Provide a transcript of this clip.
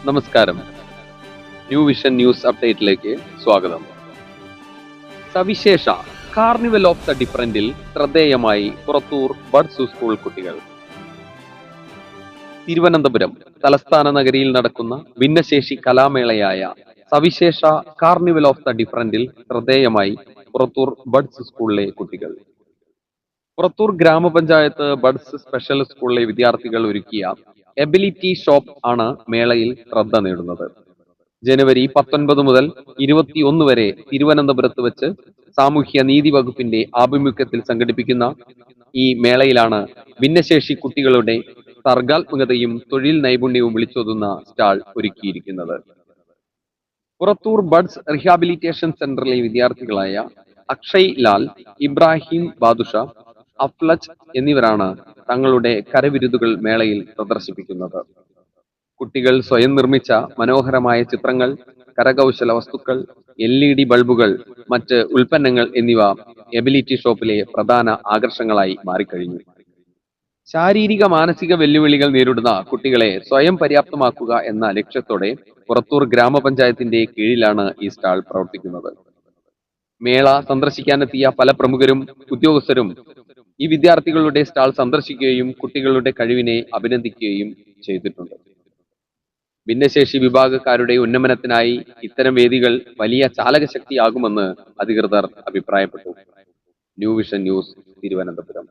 നമസ്കാരം. New vision news അപ്ഡേറ്റിലേക്ക് സ്വാഗതം. സവിശേഷ കാർണിവൽ ഓഫ് ദ ഡിഫറന്റിൽ ശ്രദ്ധേയമായി പുറത്തൂർ ബഡ്സ് സ്കൂൾ കുട്ടികൾ. തിരുവനന്തപുരം തലസ്ഥാന നഗരിയിൽ നടക്കുന്ന ഭിന്നശേഷി കലാമേളയായ സവിശേഷ കാർണിവൽ ഓഫ് ദ ഡിഫറന്റിൽ ശ്രദ്ധേയമായി പുറത്തൂർ ബഡ്സ് സ്കൂളിലെ കുട്ടികൾ. പുറത്തൂർ ഗ്രാമപഞ്ചായത്ത് ബഡ്സ് സ്പെഷ്യൽ സ്കൂളിലെ വിദ്യാർത്ഥികൾ ഒരുക്കിയ എബിലിറ്റി ഷോപ്പ് ആണ് മേളയിൽ ശ്രദ്ധ നേടുന്നത്. ജനുവരി 19 മുതൽ 21 വരെ തിരുവനന്തപുരത്ത് വെച്ച് സാമൂഹ്യ നീതി വകുപ്പിന്റെ ആഭിമുഖ്യത്തിൽ സംഘടിപ്പിക്കുന്ന ഈ മേളയിലാണ് ഭിന്നശേഷി കുട്ടികളുടെ സർഗാത്മകതയും തൊഴിൽ നൈപുണ്യവും വിളിച്ചോതുന്ന സ്റ്റാൾ ഒരുക്കിയിരിക്കുന്നത്. പുറത്തൂർ ബഡ്സ് റീഹാബിലിറ്റേഷൻ സെന്ററിലെ വിദ്യാർത്ഥികളായ അക്ഷയ് ലാൽ, ഇബ്രാഹിം ബാദുഷ, അഫ്ലജ് എന്നിവരാണ് തങ്ങളുടെ കരവിരുതുകൾ മേളയിൽ പ്രദർശിപ്പിക്കുന്നത്. കുട്ടികൾ സ്വയം നിർമ്മിച്ച മനോഹരമായ ചിത്രങ്ങൾ, കരകൗശല വസ്തുക്കൾ, LED ബൾബുകൾ, മറ്റ് ഉൽപ്പന്നങ്ങൾ എന്നിവ എബിലിറ്റി ഷോപ്പിലെ പ്രധാന ആകർഷങ്ങളായി മാറിക്കഴിഞ്ഞു. ശാരീരിക മാനസിക വെല്ലുവിളികൾ നേരിടുന്ന കുട്ടികളെ സ്വയം പര്യാപ്തമാക്കുക എന്ന ലക്ഷ്യത്തോടെ പുറത്തൂർ ഗ്രാമപഞ്ചായത്തിന്റെ കീഴിലാണ് ഈ സ്റ്റാൾ പ്രവർത്തിക്കുന്നത്. മേള സന്ദർശിക്കാനെത്തിയ പല പ്രമുഖരും ഉദ്യോഗസ്ഥരും ഈ വിദ്യാർത്ഥികളുടെ സ്റ്റാൾ സന്ദർശിക്കുകയും കുട്ടികളുടെ കഴിവിനെ അഭിനന്ദിക്കുകയും ചെയ്തിട്ടുണ്ട്. ഭിന്നശേഷി വിഭാഗക്കാരുടെ ഉന്നമനത്തിനായി ഇത്തരം വേദികൾ വലിയ ചാലകശക്തിയാകുമെന്ന് അധികൃതർ അഭിപ്രായപ്പെട്ടു. New vision news, Thiruvananthapuram.